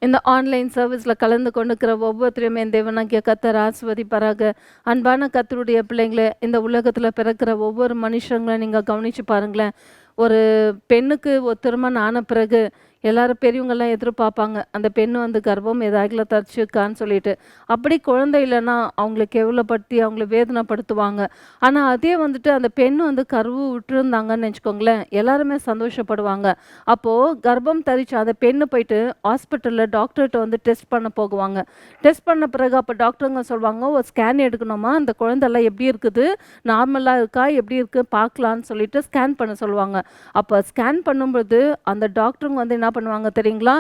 இந்த ஆன்லைன் சர்வீஸ்ல கலந்து கொண்டிருக்கிற ஒவ்வொருத்தரையும் என் தேவனாகிய கர்த்தர் ஆசீர்வதிப்பாராக. அன்பான கர்த்தருடைய பிள்ளைங்களே, இந்த உலகத்துல பிறக்கிற ஒவ்வொரு மனுஷங்கள நீங்க கவனிச்சு பாருங்களேன். ஒரு பெண்ணுக்கு ஒரு திருமணம் ஆன பிறகு எல்லாரும் பெரியவங்கலாம் எதிர்பார்ப்பாங்க. அந்த பெண்ணு வந்து கர்ப்பம் ஏதாகில தரிச்சிருக்கான்னு சொல்லிட்டு. அப்படி குழந்தை இல்லன்னா அவங்கள கேவலப்படுத்தி அவங்கள வேதனைப்படுத்துவாங்க. ஆனா அதே வந்துட்டு அந்த பெண் வந்து கருவு விட்டுருந்தாங்கன்னு வச்சுக்கோங்களேன், எல்லாருமே சந்தோஷப்படுவாங்க. அப்போ கர்ப்பம் தரிச்ச அந்த பெண்ணு போயிட்டு ஹாஸ்பிட்டல்ல டாக்டர்ட்ட வந்து டெஸ்ட் பண்ண போகுவாங்க. டெஸ்ட் பண்ண பிறகு அப்ப டாக்டருங்க சொல்வாங்க, "ஒரு ஸ்கேன் எடுக்கணுமா? அந்த குழந்தல்லாம் எப்படி இருக்குது? நார்மலா இருக்கா? எப்படி இருக்கு? பார்க்கலான்னு" சொல்லிட்டு ஸ்கேன் பண்ண சொல்லுவாங்க. அப்ப ஸ்கேன் பண்ணும்பொழுது அந்த டாக்டருங்க வந்து என்ன பண்ணுவாங்க தெரியுங்களா?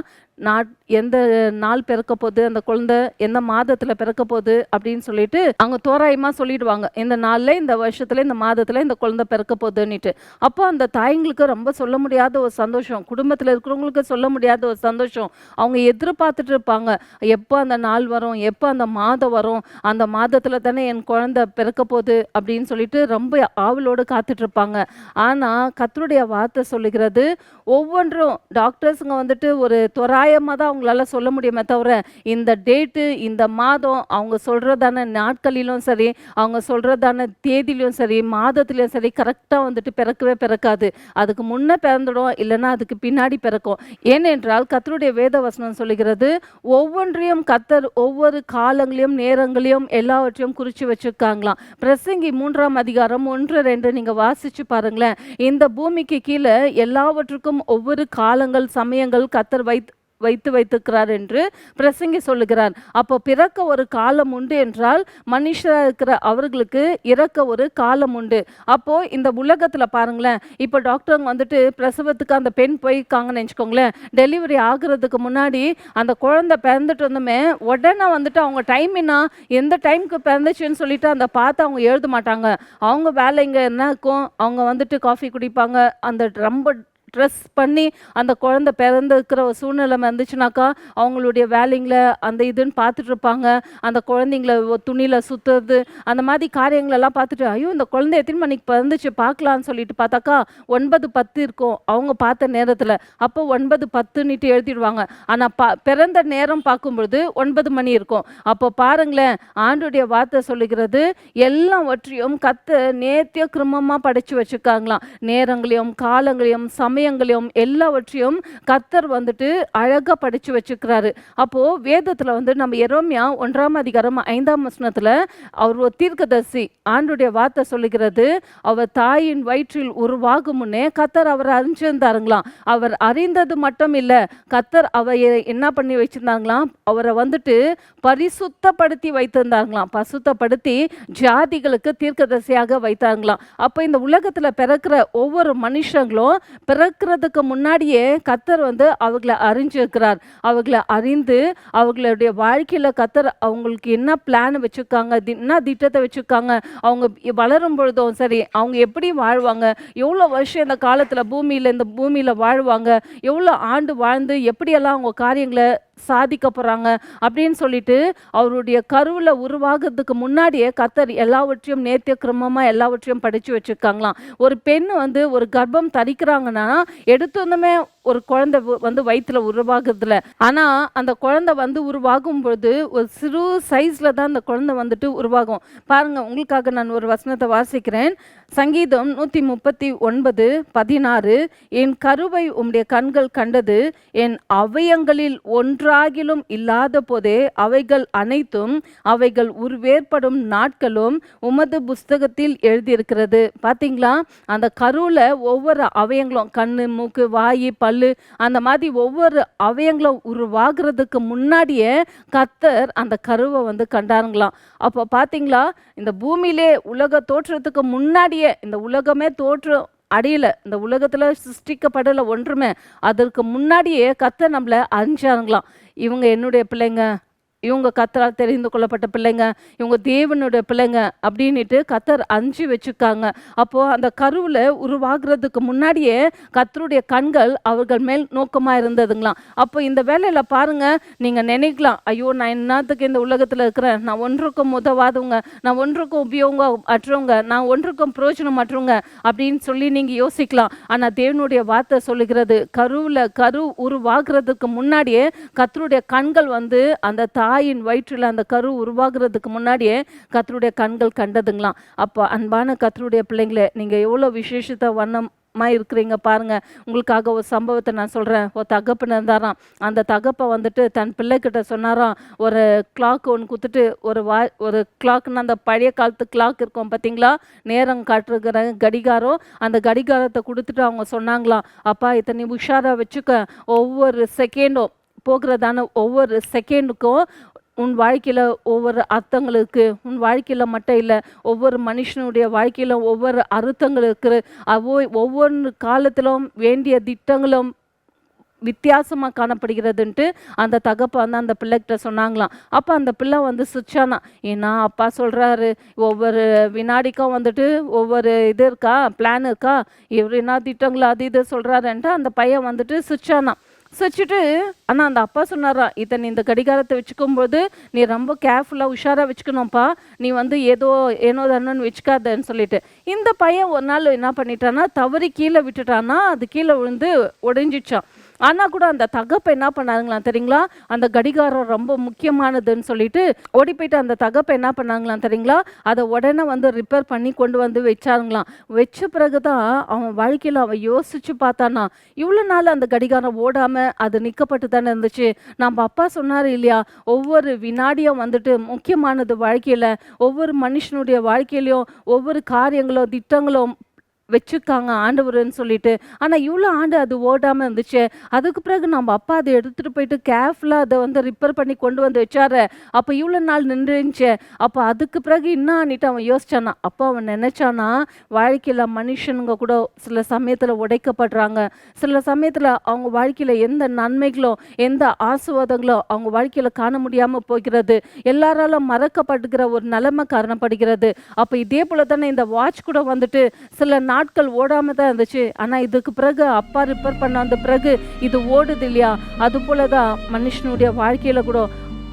எந்த நாள் பிறக்க போது, அந்த குழந்தை எந்த மாதத்துல பிறக்க போது அப்படின்னு சொல்லிட்டு அவங்க தோராயமா சொல்லிடுவாங்க. இந்த நாள்ல, இந்த வருஷத்துல, இந்த மாதத்துல இந்த குழந்தை பிறக்க போதுன்னுட்டு. அப்போ அந்த தாய்ங்களுக்கு ரொம்ப சொல்ல முடியாத ஒரு சந்தோஷம். குடும்பத்துல இருக்கிறவங்களுக்கு சொல்ல முடியாத ஒரு சந்தோஷம். அவங்க எதிர்பார்த்துட்டு இருப்பாங்க. எப்போ அந்த நாள் வரும்? எப்போ அந்த மாதம் வரும்? அந்த மாதத்துல தானே என் குழந்தை பிறக்க போது அப்படின்னு சொல்லிட்டு ரொம்ப ஆவலோடு காத்துட்டு இருப்பாங்க. ஆனா கர்த்தருடைய வார்த்தை சொல்லுகிறது, ஒவ்வொன்றும் டாக்டர்ஸுங்க வந்துட்டு ஒரு தோராயமா தான் அவங்களால சொல்ல முடியுமே தவிர, இந்த டேட்டு, இந்த மாதம் அவங்க சொல்றதான நாட்களிலும் சரி, அவங்க சொல்றதான தேதியிலும் சரி, மாதத்திலும் சரி கரெக்ட்டா வந்துட்டு பிறக்கவே பிறக்காது. அதுக்கு முன்ன பிறந்துடும், இல்லன்னா அதுக்கு பின்னாடி பிறக்கும். ஏனென்றால் கர்த்தருடைய வேத வசனம் சொல்லுகிறது, ஒவ்வொன்றையும் கர்த்தர் ஒவ்வொரு காலங்களையும், நேரங்களையும் எல்லாவற்றையும் குறிச்சு வச்சிருக்காங்களாம். பிரசங்கி 3ஆம் அதிகாரம் 1, 2 நீங்க வாசிச்சு பாருங்களேன். இந்த பூமிக்கு கீழ எல்லாவற்றுக்கும் ஒவ்வொரு காலங்கள், சமயங்கள் கர்த்தர் வைத்திருக்கிறார் என்று பிரசங்கி சொல்லுகிறார். அப்போ பிறக்க ஒரு காலம் உண்டு என்றால், மனுஷரா இருக்கிற அவர்களுக்கு இறக்க ஒரு காலம் உண்டு. அப்போ இந்த உலகத்துல பாருங்களேன், இப்போ டாக்டருங்க வந்துட்டு பிரசவத்துக்கு அந்த பெண் போயிருக்காங்கன்னு வச்சுக்கோங்களேன், டெலிவரி ஆகுறதுக்கு முன்னாடி அந்த குழந்தை பிறந்துட்டு இருந்துமே உடனே வந்துட்டு அவங்க டைம் என்ன, எந்த டைமுக்கு பிறந்துச்சுன்னு சொல்லிட்டு அந்த பார்த்து அவங்க எழுத மாட்டாங்க. அவங்க வேலை இங்க என்ன இருக்கும், அவங்க வந்துட்டு காஃபி குடிப்பாங்க, அந்த ரொம்ப ட்ரெஸ் பண்ணி அந்த குழந்தை பிறந்திருக்கிற ஒரு சூழ்நிலை வந்துச்சுனாக்கா, அவங்களுடைய வேலைங்கள அந்த இதுன்னு பார்த்துட்டு இருப்பாங்க. அந்த குழந்தைங்கள துணியில சுத்துறது, அந்த மாதிரி காரியங்களெல்லாம் பார்த்துட்டு, ஐயோ! இந்த குழந்தை எத்தனை மணிக்கு பிறந்துச்சு பார்க்கலான்னு சொல்லிட்டு பார்த்தாக்கா, 9:10 இருக்கும் அவங்க பார்த்த நேரத்தில. அப்போ 9:10ன்னுட்டு எழுதிடுவாங்க. ஆனா பிறந்த நேரம் பார்க்கும்பொழுது 9 மணி இருக்கும். அப்போ பாருங்களேன், ஆண்டவருடைய வார்த்தை சொல்லுகிறது, எல்லாவற்றையும் கர்த்தர் நேர்த்தியா கிரமமா படைச்சு வச்சிருக்காங்களாம். நேரங்களையும், காலங்களையும், சமயங்களையும் எல்லாவற்றையும் கர்த்தர் வந்துட்டு அழகா படைச்சு வச்சிருக்கிறாரு. அப்போ வேதத்துல வந்து நம்ம எரேமியா 1ஆம் அதிகாரம் 5ஆம் வசனத்துல அவர் ஒரு தீர்க்கதரிசி. ஆண்டவருடைய வார்த்தை சொல்லுகிறது, அவர் தாயின் வயிற்றில் உருவாகும் முன்னே கர்த்தர் அவரை அறிஞ்சிருந்தாருங்களாம். அவர் அறிந்தது மட்டும் இல்ல, கர்த்தர் அவரை என்ன பண்ணி வச்சிருந்தாங்களாம், அவரை வந்துட்டு பரிசுத்தப்படுத்தி வைத்திருந்தாங்களாம். பரிசுத்தப்படுத்தி ஜாதிகளுக்கு தீர்க்கதரிசியாக வைத்தாங்களாம். அப்ப இந்த உலகத்துல பிறக்கிற ஒவ்வொரு மனுஷங்களும் பிறக்கிறதுக்கு முன்னாடியே கர்த்தர் வந்து அவங்கள அறிஞ்சிருக்கிறார். அவங்கள அறிந்து அவங்களுடைய வாழ்க்கையில கர்த்தர் அவங்களுக்கு என்ன பிளான் வச்சிருக்காங்க, என்ன திட்டத்தை வச்சிருக்காங்க, அவங்க வளரும் பொழுதும் சரி, அவங்க எப்படி வாழ்வாங்க, எவ்வளோ வருஷம் இந்த பூமியில வாழ்வாங்க, எவ்வளோ ஆண்டு வாழ்ந்து எப்படியெல்லாம் அவங்க காரியங்களை சாதிக்க போறாங்க அப்படின்னு சொல்லிட்டு அவருடைய கருவுல உருவாகிறதுக்கு முன்னாடியே கர்த்தர் எல்லாவற்றையும் நேர்த்திய கிரமமா எல்லாவற்றையும் படிச்சு வச்சிருக்காங்களாம். ஒரு பெண் வந்து ஒரு கர்ப்பம் தரிக்கிறாங்கன்னா எடுத்தோன்னுமே ஒரு குழந்தை வந்து வயிற்றுல உருவாகுறதுல, ஆனா அந்த குழந்தை வந்து உருவாகும் பொழுது ஒரு சிறு சைஸ்ல தான் அந்த குழந்தை வந்துட்டு உருவாகும். பாருங்க, உங்களுக்காக நான் ஒரு வசனத்தை வாசிக்கிறேன். சங்கீதம் 139:16, என் கருவை உம்முடைய கண்கள் கண்டது, என் அவயங்களில் ஒன்றாகிலும் இல்லாத போதே அவைகள் அனைத்தும் அவைகள் உருவேற்படும் நாட்களும் உமது புஸ்தகத்தில் எழுதியிருக்கிறது. பார்த்தீங்களா, அந்த கருவில் ஒவ்வொரு அவயங்களும் கண்ணு, மூக்கு, வாய், பல்லு, அந்த மாதிரி ஒவ்வொரு அவயங்களும் உருவாகிறதுக்கு முன்னாடியே கர்த்தர் அந்த கருவை வந்து கண்டாருங்களாம். அப்போ பார்த்தீங்களா, இந்த பூமியிலே உலக தோற்றத்துக்கு முன்னாடியே, இந்த உலகமே தோற்றம் அடியில, இந்த உலகத்துல சிருஷ்டிக்கப்படல ஒன்றுமே, அதற்கு முன்னாடியே கர்த்தர் நம்மள அறிஞ்சாருங்களாம். இவங்க என்னுடைய பிள்ளைங்க, இவங்க கர்த்தரால் தெரிந்து கொள்ளப்பட்ட பிள்ளைங்க, இவங்க தேவனுடைய பிள்ளைங்க அப்படின்னுட்டு கர்த்தர் அறிஞ்சு வச்சிருக்காங்க. அப்போ அந்த கருவுல உருவாகுறதுக்கு முன்னாடியே கர்த்தருடைய கண்கள் அவர்கள் மேல் நோக்கமா இருந்ததுங்களாம். அப்போ இந்த வேலையில பாருங்க, நீங்க நினைக்கலாம், ஐயோ நான் என்னத்துக்கு இந்த உலகத்துல இருக்கிறேன், நான் ஒன்றுக்கும் உதவாதவங்க, நான் ஒன்றுக்கும் உபயோகம் அற்றவங்க, நான் ஒன்றுக்கும் பிரயோஜனம் அற்றவங்க அப்படின்னு சொல்லி நீங்க யோசிக்கலாம். ஆனா தேவனுடைய வார்த்தை சொல்லுகிறது, கரு உருவாகிறதுக்கு முன்னாடியே கர்த்தருடைய கண்கள் அந்த தாயின் வயிற்றில் அந்த கரு உருவாகிறதுக்கு முன்னாடியே கர்த்தருடைய கண்கள் கண்டதுங்களாம். அப்போ அன்பான கர்த்தருடைய பிள்ளைங்களே, நீங்க எவ்வளோ விசேஷத்தை இருக்கிறீங்க பாருங்க. உங்களுக்காக ஒரு சம்பவத்தை நான் சொல்றேன். ஒரு தகப்பன் இருந்தாராம். அந்த தகப்பன் தன் பிள்ளைகிட்ட சொன்னாராம், ஒரு கிளாக் ஒன்று குத்துட்டு, ஒரு கிளாக்னா அந்த பழைய காலத்து கிளாக் இருக்கும் பார்த்தீங்களா, நேரம் காட்டுகிற கடிகாரம், அந்த கடிகாரத்தை கொடுத்துட்டு அவங்க சொன்னாங்களாம், அப்பா இதை நீ உஷாராக வச்சுக்க, ஒவ்வொரு செகண்டும் போகிறதான ஒவ்வொரு செகண்டுக்கும் உன் வாழ்க்கையில் ஒவ்வொரு அர்த்தங்களுக்கு, உன் வாழ்க்கையில் மட்டும் இல்லை, ஒவ்வொரு மனுஷனுடைய வாழ்க்கையில் ஒவ்வொரு அர்த்தங்கள் இருக்குது. ஒவ்வொரு காலத்திலும் வேண்டிய திட்டங்களும் வித்தியாசமாக காணப்படுகிறதுன்ட்டு அந்த தகப்பன் அந்த பிள்ளைகிட்ட சொன்னாங்களாம். அப்போ அந்த பிள்ளை சுச்சானா, ஏன்னா அப்பா சொல்கிறாரு, ஒவ்வொரு வினாடிக்கும் ஒவ்வொரு இது இருக்கா, பிளான் இருக்கா, இவர் என்ன திட்டங்களோ அது இது சொல்கிறாருன்ட்டு அந்த பையன் சுச்சானா. வச்சுட்டு ஆனால் அந்த அப்பா சொன்னாராம், இதை நீ இந்த கடிகாரத்தை வச்சுக்கும்போது நீ ரொம்ப கேர்ஃபுல்லாக உஷாராக வச்சுக்கணும்ப்பா, நீ ஏனோ தானோன்னு வச்சுக்காதன்னு சொல்லிட்டு. இந்த பையன் ஒரு நாள் என்ன பண்ணிட்டான்னா, தவறி கீழே விட்டுட்டான்னா, அது கீழே விழுந்து உடைஞ்சிச்சான். ஆனால் கூட அந்த தகப்பை என்ன பண்ணாங்களாம் தெரியுங்களா, அந்த கடிகாரம் ரொம்ப முக்கியமானதுன்னு சொல்லிட்டு ஓடி போயிட்டு அந்த தகப்பை என்ன பண்ணாங்களாம் தெரியுங்களா, அதை உடனே ரிப்பேர் பண்ணி கொண்டு வச்சாங்களாம். வச்ச பிறகு தான் அவன் வாழ்க்கையில் அவன் யோசிச்சு பார்த்தானா, இவ்வளோ நாள் அந்த கடிகாரம் ஓடாமல் அது நிற்கப்பட்டு தானே இருந்துச்சு. நம்ம அப்பா சொன்னார் இல்லையா, ஒவ்வொரு வினாடியும் முக்கியமானது வாழ்க்கையில், ஒவ்வொரு மனுஷனுடைய வாழ்க்கையிலையும் ஒவ்வொரு காரியங்களும் திட்டங்களும் வச்சுருக்காங்க ஆண்டவருன்னு சொல்லிட்டு. ஆனால் இவ்வளோ ஆண்டு அது ஓடாமல் இருந்துச்சு. அதுக்கு பிறகு நம்ம அப்பா அதை எடுத்துகிட்டு போயிட்டு கேர்ஃபுல்லாக அதை ரிப்பேர் பண்ணி கொண்டு வச்சாரு. அப்போ இவ்வளோ நாள் நின்றுச்சு. அப்போ அதுக்கு பிறகு என்ன ஆனிட்டு அவன் யோசிச்சானா, அப்போ அவன் நினச்சானா, வாழ்க்கையில் மனுஷனுங்க கூட சில சமயத்தில் உடைக்கப்படுறாங்க. சில சமயத்தில் அவங்க வாழ்க்கையில் எந்த நன்மைகளோ எந்த ஆசீர்வாதங்களோ அவங்க வாழ்க்கையில் காண முடியாமல் போகிறது. எல்லாராலும் மறக்கப்படுகிற ஒரு நிலைமை காரணப்படுகிறது. அப்போ இதே போல தானே இந்த வாட்ச் கூட சில நாட்கள் ஓடாம தான் இருந்துச்சு. ஆனால் இதுக்கு பிறகு அப்பா ரிப்பேர் பண்ண அந்த பிறகு இது ஓடுது இல்லையா, அது போல தான் மனுஷனுடைய வாழ்க்கையில் கூட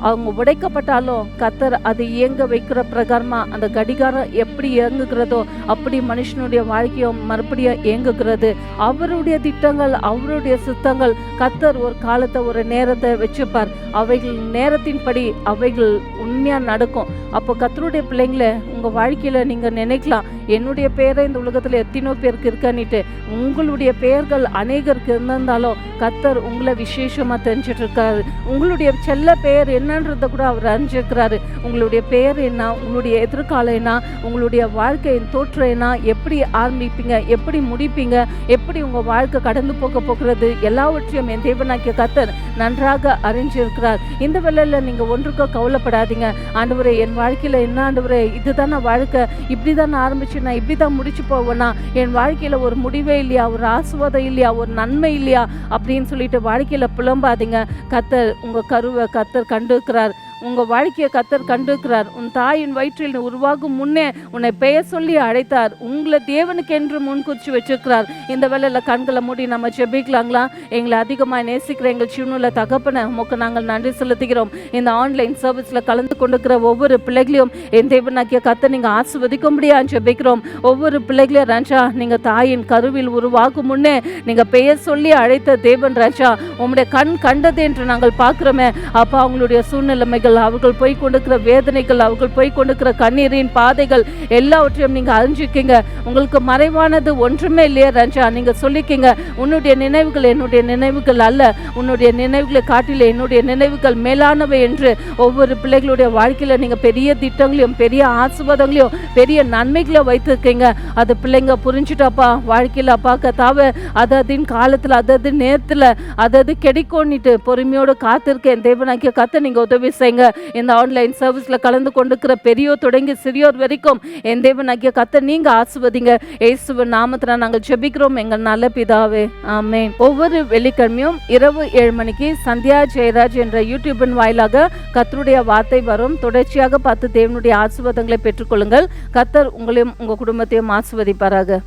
அவங்க உடைக்கப்பட்டாலும் கர்த்தர் அதை இயங்க வைக்கிற பிரகாரமா அந்த கடிகாரம் எப்படி இயங்குகிறதோ அப்படி மனுஷனுடைய வாழ்க்கையும் மறுபடியும் இயங்குகிறது. அவருடைய திட்டங்கள், அவருடைய சித்தங்கள், கர்த்தர் ஒரு காலத்தை ஒரு நேரத்தை வச்சுப்பார். அவைகள் நேரத்தின்படி அவைகள் உண்மையாக நடக்கும். அப்போ கர்த்தருடைய பிள்ளைங்களை உங்கள் வாழ்க்கையில் நீங்கள் நினைக்கலாம், என்னுடைய பெயரை இந்த உலகத்தில் எத்தனோ பேருக்கு இருக்கானிட்டு. உங்களுடைய பெயர்கள் அநேகருக்கு இருந்திருந்தாலும் கர்த்தர் உங்களை விசேஷமாக தெரிஞ்சிட்டு இருக்காரு. உங்களுடைய செல்ல பெயர் என்னன்றதை கூட அவர் அறிஞ்சிருக்கிறாரு. உங்களுடைய பெயர் என்ன, உங்களுடைய எதிர்காலம் என்ன, உங்களுடைய வாழ்க்கையின் தோற்றம் என்ன, எப்படி ஆரம்பிப்பீங்க, எப்படி முடிப்பீங்க, எப்படி உங்கள் வாழ்க்கை கடந்து போகிறது, எல்லாவற்றையும் என் தேவனாகிய கர்த்தர் நன்றாக அறிஞ்சிருக்கிறார். இந்த வேளையில் நீங்கள் ஒன்றுக்கோ கவலைப்படாதீங்க. ஆண்டவரே, என் வாழ்க்கையில் என்ன ஆண்டவரே, இதுதானே வாழ்க்கை, இப்படி தானே ஆரம்பிச்சு நான் இப்படி தான் முடிச்சு போவேனா, என் வாழ்க்கையில் ஒரு முடிவே இல்லையா, ஒரு ஆசீர்வாதம் இல்லையா, ஒரு நன்மை இல்லையா அப்படின்னு சொல்லிட்டு வாழ்க்கையில் புலம்பாதீங்க. கர்த்தர் உங்கள் கருவை கர்த்தர் கண்டிருக்கிறார். உங்கள் வாழ்க்கையை கர்த்தர் கண்டிருக்கிறார். உன் தாயின் வயிற்றில் உருவாகும் முன்னே உன்னை பெயர் சொல்லி அழைத்தார். உங்களை தேவனுக்கு என்று முன்குறிச்சு வச்சிருக்கிறார். இந்த வேளையில் கண்களை மூடி நம்ம ஜெபிக்கலாங்களா? எங்களை அதிகமாக நேசிக்கிற எங்கள் சிவனுள்ள தகப்பனை உமக்கு நாங்கள் நன்றி செலுத்துகிறோம். இந்த ஆன்லைன் சர்வீஸில் கலந்து கொண்டிருக்கிற ஒவ்வொரு பிள்ளைகளையும் என் தேவனாகிய கர்த்தர் நீங்கள் ஆசீர்வதிக்கும்படியா ஜெபிக்கிறோம். ஒவ்வொரு பிள்ளைகளையும் ராஜா, நீங்கள் தாயின் கருவில் உருவாகும் முன்னே நீங்கள் பெயர் சொல்லி அழைத்த தேவன் ராஜா, உங்களுடைய கண் கண்டது என்று நாங்கள் பார்க்குறோமே அப்பா. அவங்களுடைய சூழ்நிலைமைகள், அவர்கள் போய் கொண்டிருக்கிற வேதனைகள், அவர்கள் போய் கொண்டிருக்கிற கண்ணீரின் பாதைகள் எல்லாவற்றையும் நீங்க அறிஞ்சிக்கீங்க. உங்களுக்கு மறைவானது ஒன்றுமே இல்லையா ராஜா. நீங்க சொல்லிக்கீங்க, உன்னுடைய நினைவுகள் என்னுடைய நினைவுகள் அல்ல, உன்னுடைய நினைவுகளை காட்டில என்னுடைய நினைவுகள் மேலானவை என்று ஒவ்வொரு பிள்ளைகளுடைய வாழ்க்கையில நீங்க பெரிய திட்டங்களையும் பெரிய ஆசீர்வாதங்களையும் பெரிய நன்மைகளையும் வைத்திருக்கீங்க. அது பிள்ளைங்க புரிஞ்சுட்டாப்பா. வாழ்க்கையில அப்பா கத்தாவ அததின் காலத்துல அதது நேரத்துல அதது கிடைக்கும்னுட்டு பொறுமையோடு காத்திருக்கேன். தேவனாகிய கர்த்தர் நீங்க உதவி செய்யுங்க. ஆசீர்வதிங்க. இந்த ஆன்லைன் சர்வீஸ்ல கலந்து கொண்டிருக்கிற பெரியோர் தொடங்கி சிறியோர் வரைக்கும் என் தேவனாகிய கர்த்தர் நீங்க ஆசீர்வதிங்க. இயேசுவின் நாமத்துல நாங்கள் ஜெபிக்கிறோம் எங்கள் நல்ல பிதாவே, ஆமென். ஒவ்வொரு வெள்ளிக்கிழமையும் இரவு 7 மணிக்கு சந்தியா ஜெயராஜ் என்ற யூடியூபின் வாயிலாக கர்த்தருடைய வார்த்தை வரும். தொடர்ச்சியாக பார்த்து தேவனுடைய ஆசீர்வாதங்களை பெற்றுக்கொள்ளுங்கள். கர்த்தர் உங்களையும் உங்க குடும்பத்தையும் ஆசீர்வதிப்பாராக.